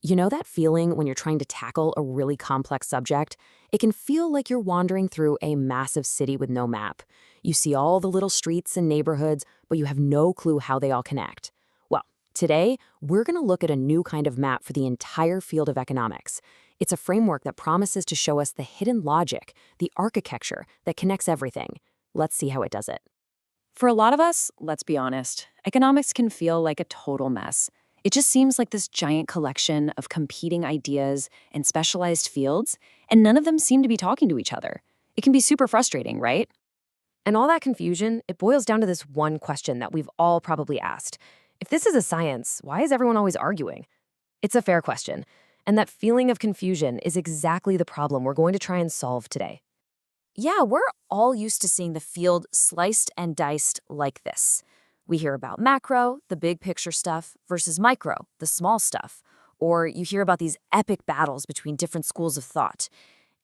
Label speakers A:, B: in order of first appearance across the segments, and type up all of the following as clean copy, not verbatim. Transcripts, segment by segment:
A: You know that feeling when you're trying to tackle a really complex subject? It can feel like you're wandering through a massive city with no map. You see all the little streets and neighborhoods, but you have no clue how they all connect. Well, today, we're going to look at a new kind of map for the entire field of economics. It's a framework that promises to show us the hidden logic, the architecture that connects everything. Let's see how it does it.
B: For a lot of us, let's be honest, economics can feel like a total mess. It just seems like this giant collection of competing ideas and specialized fields, and none of them seem to be talking to each other. It can be super frustrating, right?
A: And all that confusion, it boils down to this one question that we've all probably asked. If this is a science, why is everyone always arguing? It's a fair question, and that feeling of confusion is exactly the problem we're going to try and solve today.
C: Yeah, we're all used to seeing the field sliced and diced like this. We hear about macro, the big picture stuff, versus micro, the small stuff. Or you hear about these epic battles between different schools of thought.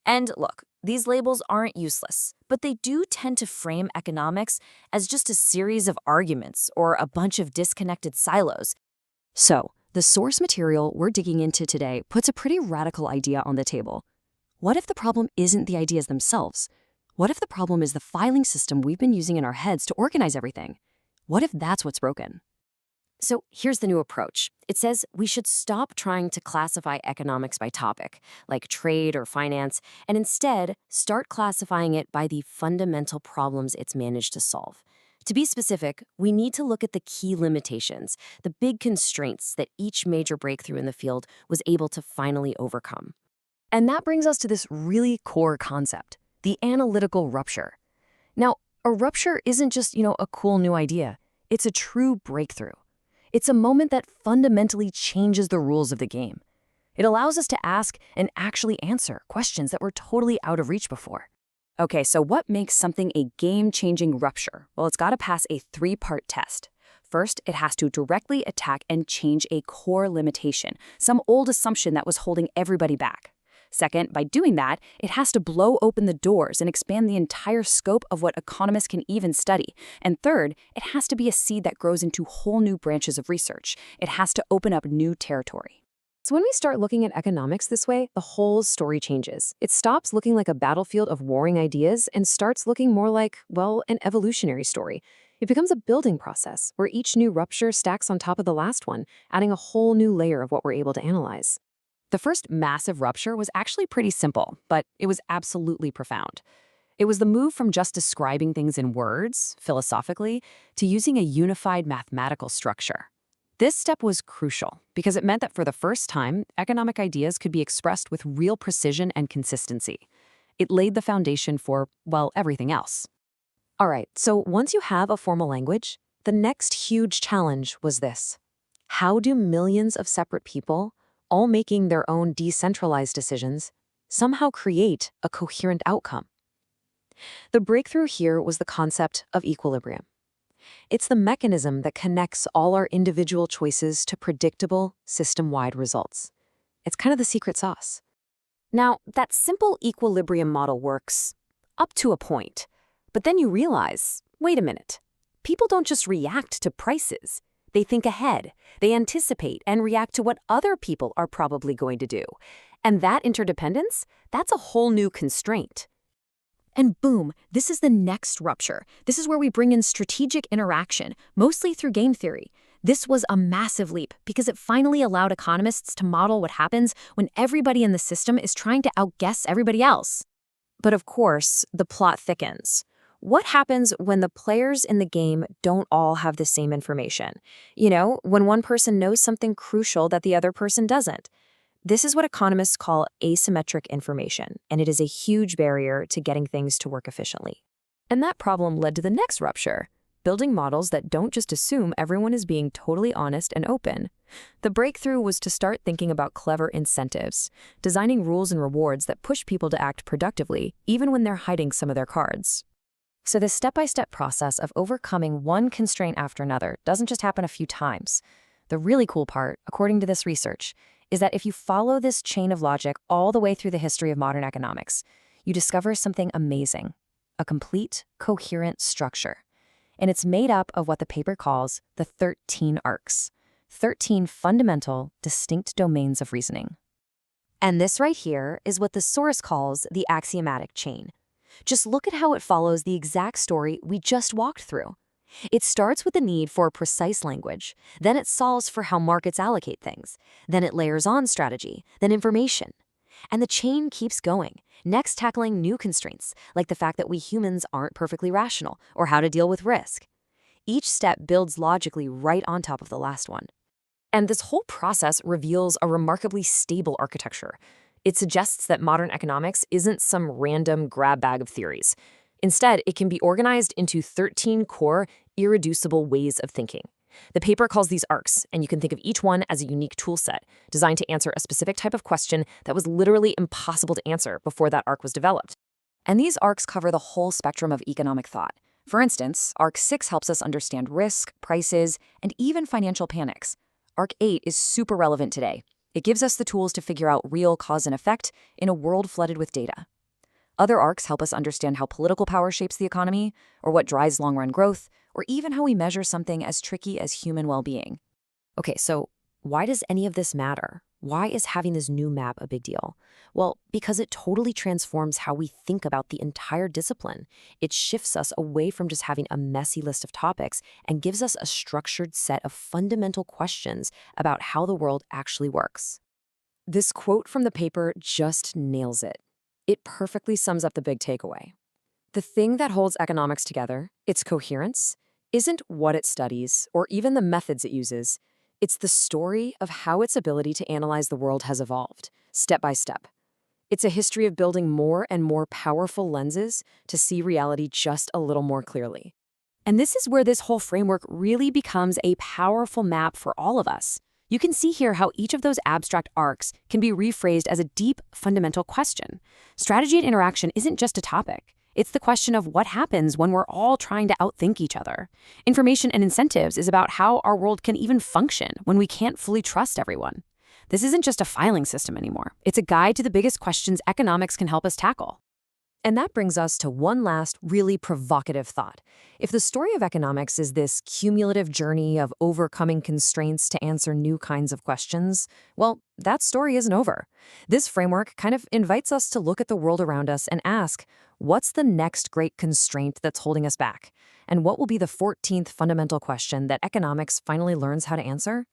C: And look, these labels aren't useless, but they do tend to frame economics as just a series of arguments or a bunch of disconnected silos.
A: So, the source material we're digging into today puts a pretty radical idea on the table. What if the problem isn't the ideas themselves? What if the problem is the filing system we've been using in our heads to organize everything? What if that's what's broken? So here's the new approach. It says we should stop trying to classify economics by topic, like trade or finance, and instead start classifying it by the fundamental problems it's managed to solve. To be specific, we need to look at the key limitations, the big constraints that each major breakthrough in the field was able to finally overcome. And that brings us to this really core concept, the analytical rupture. Now, a rupture isn't just, a cool new idea. It's a true breakthrough. It's a moment that fundamentally changes the rules of the game. It allows us to ask and actually answer questions that were totally out of reach before. Okay, so what makes something a game-changing rupture? Well, it's got to pass a three-part test. First, it has to directly attack and change a core limitation, some old assumption that was holding everybody back. Second, by doing that, it has to blow open the doors and expand the entire scope of what economists can even study. And third, it has to be a seed that grows into whole new branches of research. It has to open up new territory. So when we start looking at economics this way, the whole story changes. It stops looking like a battlefield of warring ideas and starts looking more like, an evolutionary story. It becomes a building process where each new rupture stacks on top of the last one, adding a whole new layer of what we're able to analyze. The first massive rupture was actually pretty simple, but it was absolutely profound. It was the move from just describing things in words, philosophically, to using a unified mathematical structure. This step was crucial because it meant that for the first time, economic ideas could be expressed with real precision and consistency. It laid the foundation for, everything else. All right, so once you have a formal language, the next huge challenge was this. How do millions of separate people, all making their own decentralized decisions, somehow create a coherent outcome? The breakthrough here was the concept of equilibrium. It's the mechanism that connects all our individual choices to predictable, system-wide results. It's kind of the secret sauce. Now, that simple equilibrium model works up to a point, but then you realize, wait a minute, people don't just react to prices. They think ahead, they anticipate and react to what other people are probably going to do. And that interdependence, that's a whole new constraint. And boom, this is the next rupture. This is where we bring in strategic interaction, mostly through game theory. This was a massive leap because it finally allowed economists to model what happens when everybody in the system is trying to outguess everybody else. But of course, the plot thickens. What happens when the players in the game don't all have the same information? When one person knows something crucial that the other person doesn't. This is what economists call asymmetric information, and it is a huge barrier to getting things to work efficiently. And that problem led to the next rupture, building models that don't just assume everyone is being totally honest and open. The breakthrough was to start thinking about clever incentives, designing rules and rewards that push people to act productively, even when they're hiding some of their cards. So this step-by-step process of overcoming one constraint after another doesn't just happen a few times. The really cool part, according to this research, is that if you follow this chain of logic all the way through the history of modern economics, you discover something amazing, a complete, coherent structure. And it's made up of what the paper calls the 13 arcs.
B: 13 fundamental, distinct domains of reasoning.
A: And this right here is what the source calls the axiomatic chain. Just look at how it follows the exact story we just walked through. It starts with the need for precise language, then it solves for how markets allocate things, then it layers on strategy, then information. And the chain keeps going, next tackling new constraints, like the fact that we humans aren't perfectly rational, or how to deal with risk. Each step builds logically right on top of the last one.
B: And this whole process reveals a remarkably stable architecture. It suggests that modern economics isn't some random grab bag of theories. Instead, it can be organized into 13 core, irreducible ways of thinking. The paper calls these arcs, and you can think of each one as a unique tool set designed to answer a specific type of question that was literally impossible to answer before that arc was developed. And these arcs cover the whole spectrum of economic thought. For instance, Arc 6 helps us understand risk, prices, and even financial panics. Arc 8 is super relevant today. It gives us the tools to figure out real cause and effect in a world flooded with data. Other arcs help us understand how political power shapes the economy, or what drives long-run growth, or even how we measure something as tricky as human well-being.
A: Okay, so why does any of this matter? Why is having this new map a big deal? Well, because it totally transforms how we think about the entire discipline. It shifts us away from just having a messy list of topics and gives us a structured set of fundamental questions about how the world actually works.
B: This quote from the paper just nails it. It perfectly sums up the big takeaway. The thing that holds economics together, its coherence, isn't what it studies or even the methods it uses. It's the story of how its ability to analyze the world has evolved, step by step. It's a history of building more and more powerful lenses to see reality just a little more clearly. And this is where this whole framework really becomes a powerful map for all of us. You can see here how each of those abstract arcs can be rephrased as a deep, fundamental question. Strategy and interaction isn't just a topic. It's the question of what happens when we're all trying to outthink each other. Information and incentives is about how our world can even function when we can't fully trust everyone. This isn't just a filing system anymore. It's a guide to the biggest questions economics can help us tackle. And that brings us to one last really provocative thought. If the story of economics is this cumulative journey of overcoming constraints to answer new kinds of questions, well, that story isn't over. This framework kind of invites us to look at the world around us and ask, what's the next great constraint that's holding us back? And what will be the 14th fundamental question that economics finally learns how to answer?